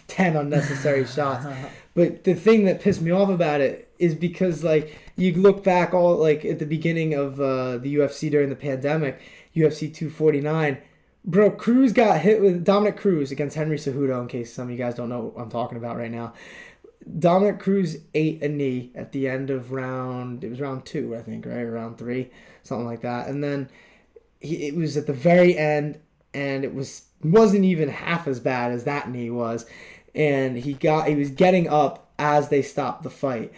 10 unnecessary shots. But the thing that pissed me off about it is because like you look back all like at the beginning of the UFC during the pandemic, UFC 249, bro, Cruz got hit with Dominick Cruz against Henry Cejudo, in case some of you guys don't know what I'm talking about right now. Dominick Cruz ate a knee at the end of round 2, I think, right? Or round 3, something like that. And then it was at the very end, and it wasn't even half as bad as that knee was. And he was getting up as they stopped the fight.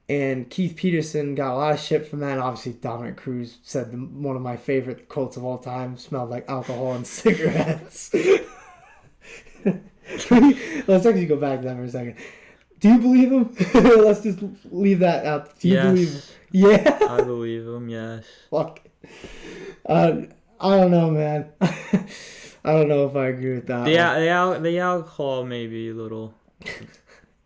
And Keith Peterson got a lot of shit from that. Obviously, Dominick Cruz said one of my favorite quotes of all time, smelled like alcohol and cigarettes. Let's actually go back to that for a second. Do you believe him? Let's just leave that out. Do you believe him? Yeah. I believe him, yes. Fuck. I don't know, man. I don't know if I agree with that. The alcohol may be a little...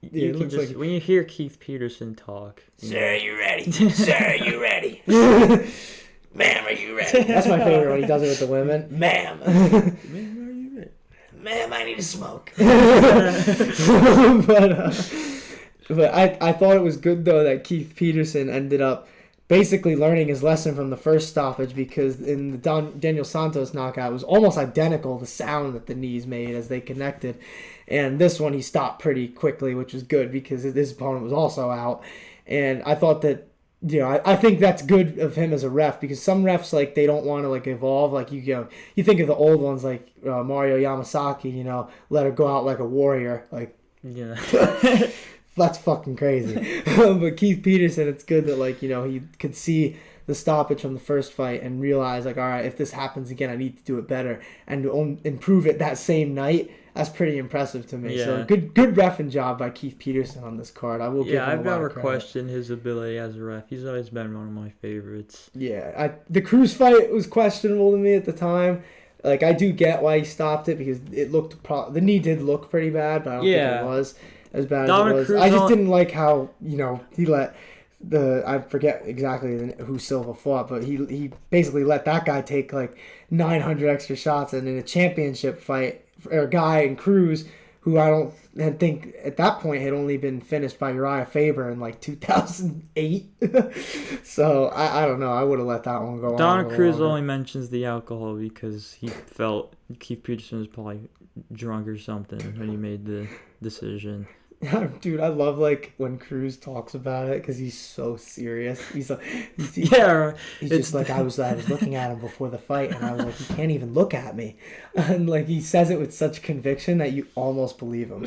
Yeah, it looks like... When you hear Keith Peterson talk... Sir, are you ready? Sir, are you ready? Ma'am, are you ready? That's my favorite when he does it with the women. Ma'am. Ma'am, are you ready? Ma'am, I need to smoke. But I thought it was good, though, that Keith Peterson ended up basically learning his lesson from the first stoppage, because in the Daniel Santos knockout, it was almost identical, the sound that the knees made as they connected. And this one, he stopped pretty quickly, which was good because his opponent was also out. And I thought that, you know, I think that's good of him as a ref, because some refs, like, they don't want to, like, evolve. Like, you think of the old ones, like Mario Yamasaki, you know, let her go out like a warrior. Like, yeah. That's fucking crazy. But Keith Peterson, it's good that, like, you know, he could see the stoppage from the first fight and realize, like, all right, if this happens again, I need to do it better and to improve it that same night. That's pretty impressive to me. Yeah. So good reffing job by Keith Peterson on this card. I will give him a lot of credit. I've never questioned his ability as a ref. He's always been one of my favorites. Yeah, the Cruz fight was questionable to me at the time. Like, I do get why he stopped it, because it looked the knee did look pretty bad, but I don't think it was as bad as it was. Cruz, I just didn't like how, you know, he let I forget exactly who Silva fought, but he basically let that guy take like 900 extra shots, and in a championship fight, a guy in Cruz, who I think at that point had only been finished by Uriah Faber in like 2008. So I don't know. I would have let that one go on. Dominick Cruz only mentions the alcohol because he felt Keith Peterson was probably drunk or something when he made the decision. Dude, I love like when Cruz talks about it, because he's so serious. He's like, he's just like, I was looking at him before the fight, and I was like, he can't even look at me, and like he says it with such conviction that you almost believe him.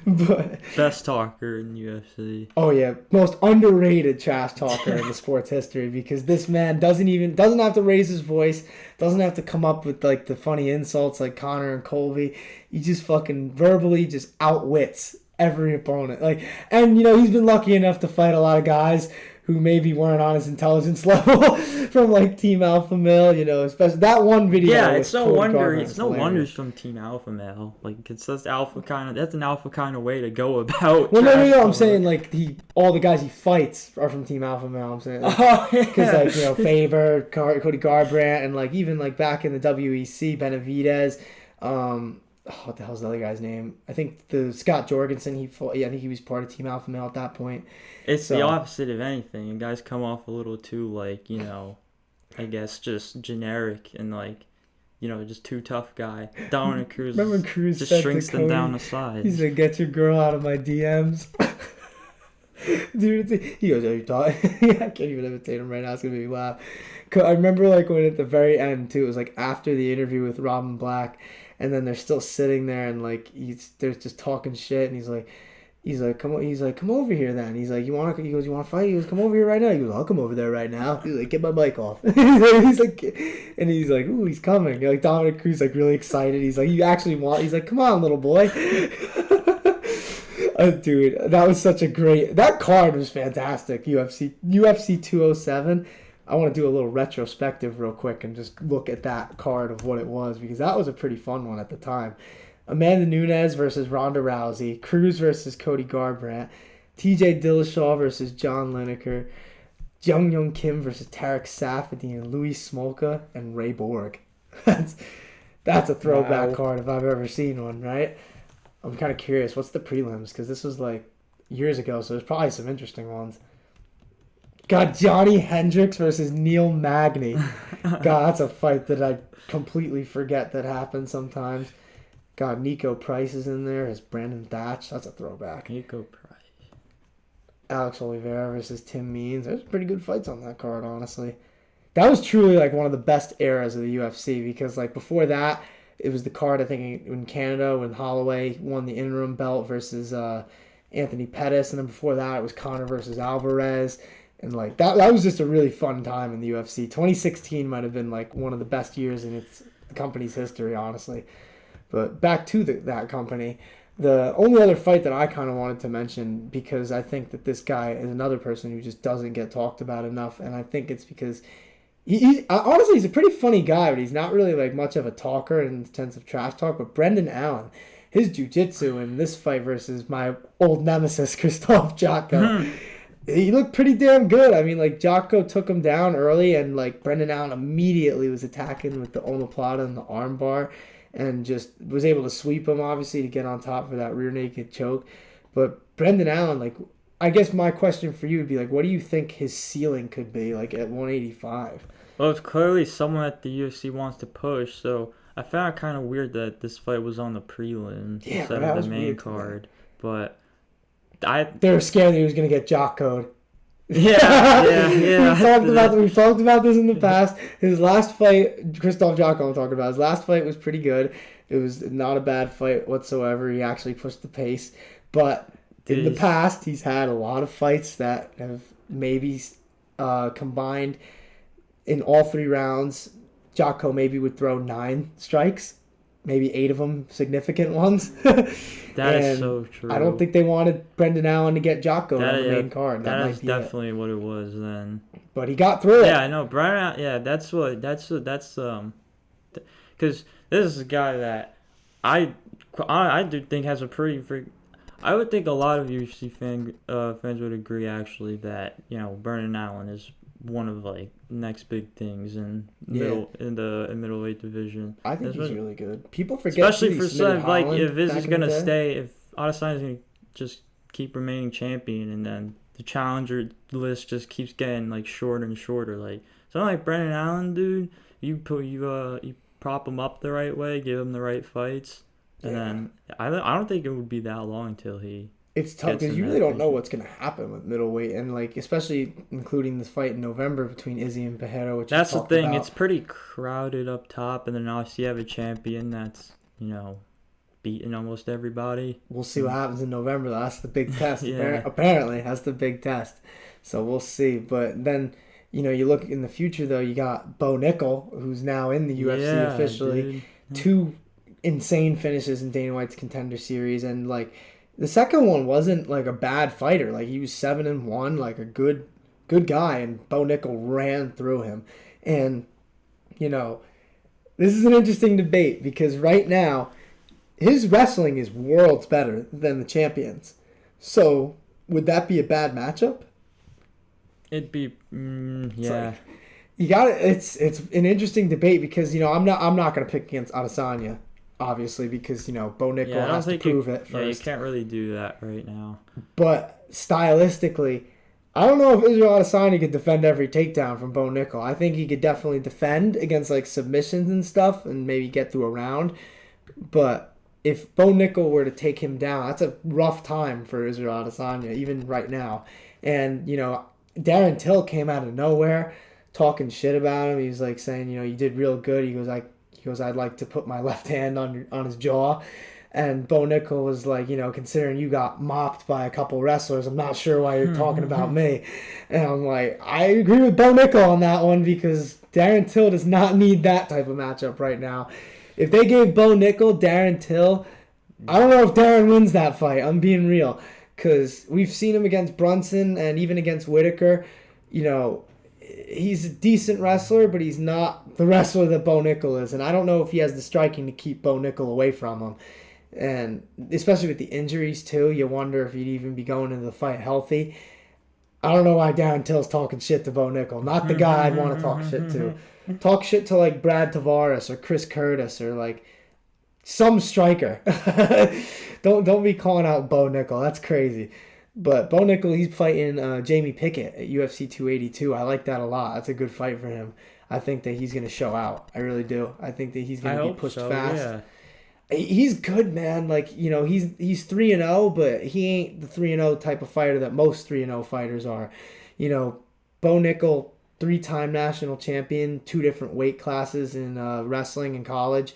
But best talker in UFC. oh yeah, most underrated trash talker in the sports history, because this man doesn't have to raise his voice, doesn't have to come up with like the funny insults like Connor and Colby. He just fucking verbally just outwits every opponent. Like, and he's been lucky enough to fight a lot of guys who maybe weren't on his intelligence level from like Team Alpha Male, especially that one video. Yeah, with it's no Cody wonder. Garbrandt. It's no wonders from Team Alpha Male. Like, it's just alpha kind of. That's an alpha kind of way to go about. Well, no. I'm saying like all the guys he fights are from Team Alpha Male. I'm saying because Faber, Cody Garbrandt, and like even like back in the WEC, Benavidez. What the hell's the other guy's name? I think the Scott Jorgensen. He fought. Yeah, I think he was part of Team Alpha Male at that point. It's the opposite of anything. And guys come off a little too like I guess just generic and like just too tough guy. Dominick Cruz. Remember Cruz just shrinks them down the side. He said, "Get your girl out of my DMs." Dude, he goes, "Are you talking?" I can't even imitate him right now. It's gonna make me laugh. I remember like when at the very end too, it was like after the interview with Robin Black. And then they're still sitting there, and like they're just talking shit, and he's like, come over here then. He goes, you want to fight? He goes, come over here right now. He goes, I'll come over there right now. He's like, get my mic off. he's like, ooh, he's coming. Like Dominick Cruz, like really excited. He's like, he's like, come on, little boy. Dude, that was such a that card was fantastic. UFC 207. I want to do a little retrospective real quick and just look at that card of what it was, because that was a pretty fun one at the time. Amanda Nunes versus Ronda Rousey, Cruz versus Cody Garbrandt, TJ Dillashaw versus John Lineker, Jung Young Kim versus Tarek Saffiedine, Louis Smolka, and Ray Borg. That's a throwback card if I've ever seen one, right? I'm kind of curious, what's the prelims? Because this was like years ago, so there's probably some interesting ones. Got Johnny Hendricks versus Neil Magny. God, that's a fight that I completely forget that happens sometimes. God, Nico Price is in there as Brandon Thatch. That's a throwback. Nico Price. Alex Oliveira versus Tim Means. There's pretty good fights on that card, honestly. That was truly like one of the best eras of the UFC, because like before that, it was the card I think in Canada when Holloway won the interim belt versus Anthony Pettis, and then before that it was Conor versus Alvarez. And like that was just a really fun time in the UFC. 2016 might have been like one of the best years in the company's history, honestly. But back to that company, the only other fight that I kind of wanted to mention, because I think that this guy is another person who just doesn't get talked about enough, and I think it's because honestly he's a pretty funny guy, but he's not really like much of a talker in the sense of trash talk. But Brendan Allen, his jiu-jitsu in this fight versus my old nemesis Christoph Jotko. He looked pretty damn good. I mean, like, Jotko took him down early, and, like, Brendan Allen immediately was attacking with the omoplata and the armbar, and just was able to sweep him, obviously, to get on top for that rear naked choke. But Brendan Allen, like, I guess my question for you would be, like, what do you think his ceiling could be, like, at 185? Well, it's clearly someone that the UFC wants to push, so I found it kind of weird that this fight was on the prelims instead of the main card. But they were scared that he was going to get Jotko'd. Yeah. We've talked about this in the past. His last fight, Christoph Jotko I'm talking about, his last fight was pretty good. It was not a bad fight whatsoever. He actually pushed the pace. But in the past, he's had a lot of fights that have maybe combined in all 3 rounds. Jotko maybe would throw 9 strikes, maybe 8 of them significant ones. That is so true. I don't think they wanted Brendan Allen to get Jotko on the main card. That is definitely what it was then. But he got through it. Yeah, I know. Brendan. Yeah, that's because this is a guy that I do think has a pretty. I would think a lot of UFC fans would agree actually that Brendan Allen is one of like next big things in the middleweight division. I think he's really good. People forget, especially for some like if Izzy's gonna stay, if Adesanya's gonna just keep remaining champion, and then the challenger list just keeps getting like shorter and shorter. Like something like Brendan Allen, dude, you prop him up the right way, give him the right fights, and then I don't think it would be that long until he. It's tough because you really don't know what's going to happen with middleweight, and like especially including this fight in November between Izzy and Pereira, which that's the thing. It's pretty crowded up top, and then obviously you have a champion that's beaten almost everybody. We'll see what happens in November. That's the big test. Yeah. Apparently, that's the big test. So we'll see. But then, you look in the future, though, you got Bo Nickal, who's now in the UFC officially. Dude. 2 insane finishes in Dana White's Contender Series. And, like, the second one wasn't, like, a bad fighter. Like, he was 7-1, like, a good guy. And Bo Nickal ran through him. And, this is an interesting debate because right now, his wrestling is worlds better than the champion's. So, would that be a bad matchup? It'd be, yeah. It's an interesting debate because I'm not gonna pick against Adesanya, obviously, because Bo Nickal has to prove it first. Yeah, you can't really do that right now. But stylistically, I don't know if Israel Adesanya could defend every takedown from Bo Nickal. I think he could definitely defend against like submissions and stuff and maybe get through a round. But if Bo Nickal were to take him down, that's a rough time for Israel Adesanya, even right now. And, Darren Till came out of nowhere talking shit about him. He was like saying, you did real good. He goes, I'd like to put my left hand on his jaw. And Bo Nickal was like, considering you got mopped by a couple wrestlers, I'm not sure why you're talking about me. And I'm like, I agree with Bo Nickal on that one because Darren Till does not need that type of matchup right now. If they gave Bo Nickal Darren Till, I don't know if Darren wins that fight. I'm being real. Because we've seen him against Brunson and even against Whitaker. He's a decent wrestler, but he's not the wrestler that Bo Nickal is. And I don't know if he has the striking to keep Bo Nickal away from him. And especially with the injuries, too, you wonder if he'd even be going into the fight healthy. I don't know why Darren Till's talking shit to Bo Nickal. Not the guy I'd want to talk shit to. Talk shit to, like, Brad Tavares or Chris Curtis or, like, some striker. Don't be calling out Bo Nickal. That's crazy. But Bo Nickal, he's fighting Jamie Pickett at UFC 282. I like that a lot. That's a good fight for him. I think that he's going to show out. I really do. I think that he's going to be pushed fast. Yeah. He's good, man. Like, he's 3-0, but he ain't the 3-0 type of fighter that most 3-0 fighters are. Bo Nickal, 3-time national champion, 2 different weight classes in wrestling in college.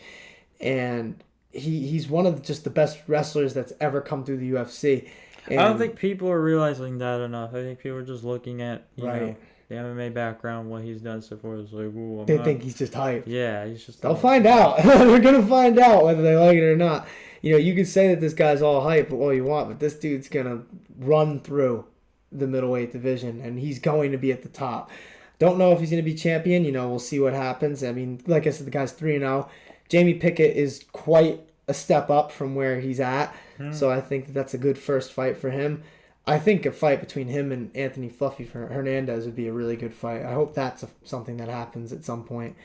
And he's one of just the best wrestlers that's ever come through the UFC. And I don't think people are realizing that enough. I think people are just looking at the MMA background, what he's done so far. It's like, ooh, they think he's just hype. Yeah, he's just. They'll find out. They're gonna find out whether they like it or not. You can say that this guy's all hype all you want, but this dude's gonna run through the middleweight division, and he's going to be at the top. Don't know if he's gonna be champion. We'll see what happens. I mean, like I said, the guy's 3-0. Jamie Pickett is quite a step up from where he's at. So I think that's a good first fight for him. I think a fight between him and Anthony Fluffy Hernandez would be a really good fight. I hope that's something that happens at some point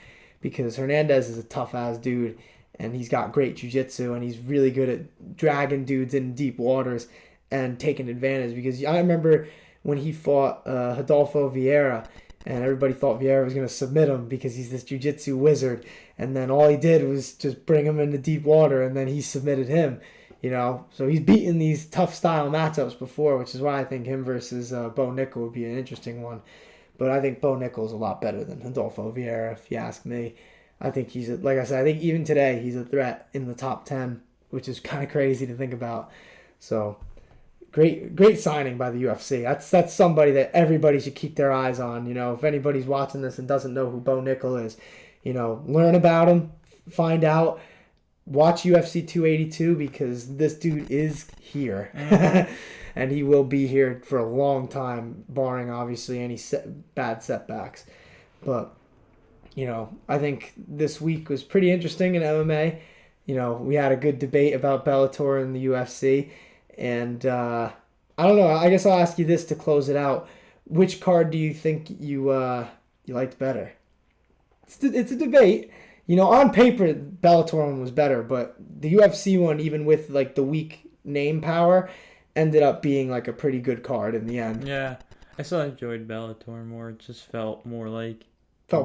because Hernandez is a tough-ass dude, and he's got great jiu-jitsu, and he's really good at dragging dudes in deep waters and taking advantage. Because I remember when he fought Rodolfo Vieira, and everybody thought Vieira was going to submit him because he's this jiu-jitsu wizard. And then all he did was just bring him into deep water, and then he submitted him. So he's beaten these tough style matchups before, which is why I think him versus Bo Nickal would be an interesting one. But I think Bo Nickal is a lot better than Rodolfo Vieira, if you ask me. I think like I said, I think even today he's a threat in the top 10, which is kind of crazy to think about. So great signing by the UFC. That's somebody that everybody should keep their eyes on. If anybody's watching this and doesn't know who Bo Nickal is, learn about him, find out. Watch UFC 282 because this dude is here. And he will be here for a long time, barring obviously any bad setbacks. But, I think this week was pretty interesting in MMA. We had a good debate about Bellator and the UFC. And I don't know. I guess I'll ask you this to close it out. Which card do you think you liked better? It's a debate. On paper, Bellator one was better, but the UFC one, even with like the weak name power, ended up being like a pretty good card in the end. Yeah, I still enjoyed Bellator more. It just felt more like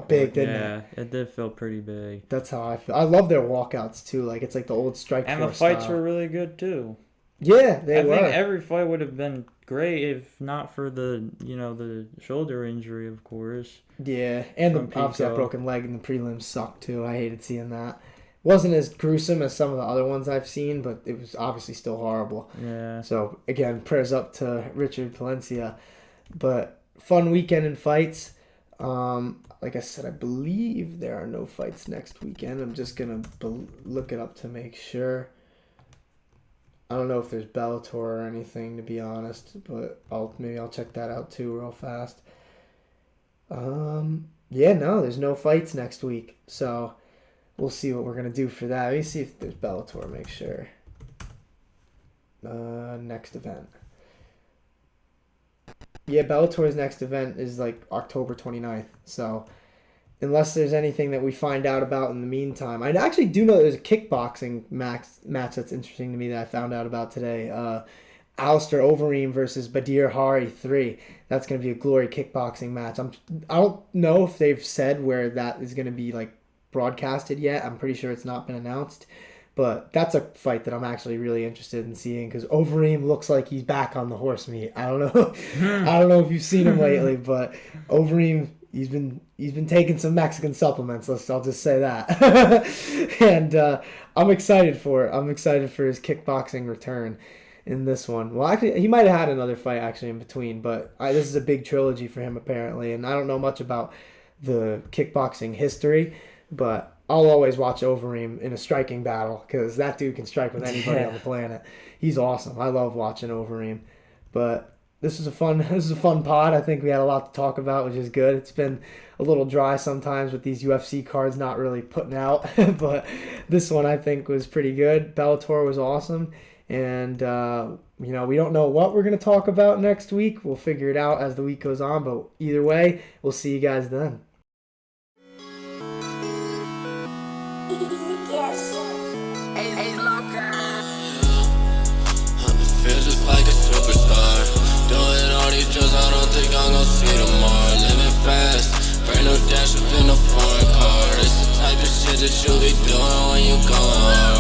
big, didn't it? Yeah, it did feel pretty big. That's how I feel. I love their walkouts too. Like it's like the old Strike Force and the fights style. Were really good too. Yeah, they were. I think every fight would have been great if not for the shoulder injury, of course. Yeah, and obviously that broken leg in the prelims sucked too. I hated seeing that. wasn't as gruesome as some of the other ones I've seen, but it was obviously still horrible. Yeah. So again, prayers up to Richard Palencia. But fun weekend in fights. Like I said, I believe there are no fights next weekend. I'm just gonna look it up to make sure. I don't know if there's Bellator or anything, to be honest, but maybe I'll check that out too real fast. Yeah, no, there's no fights next week, so we'll see what we're gonna do for that. Let me see if there's Bellator. Make sure. Next event. Yeah, Bellator's next event is like October 29th. So unless there's anything that we find out about in the meantime, I actually do know there's a kickboxing match that's interesting to me that I found out about today. Alistair Overeem versus Badir Hari 3. That's going to be a glory kickboxing match. I don't know if they've said where that is going to be like broadcasted yet. I'm pretty sure it's not been announced. But that's a fight that I'm actually really interested in seeing because Overeem looks like he's back on the horse meat. I don't know. I don't know if you've seen him lately, but Overeem, he's been taking some Mexican supplements. I'll just say that. And I'm excited for it. I'm excited for his kickboxing return in this one. Well, actually, he might have had another fight actually in between, but this is a big trilogy for him apparently. And I don't know much about the kickboxing history, but I'll always watch Overeem in a striking battle because that dude can strike with anybody on the planet. He's awesome. I love watching Overeem. But this is a fun pod. I think we had a lot to talk about, which is good. It's been a little dry sometimes with these UFC cards not really putting out, but this one I think was pretty good. Bellator was awesome, and we don't know what we're gonna talk about next week. We'll figure it out as the week goes on. But either way, we'll see you guys then. Hey, locker.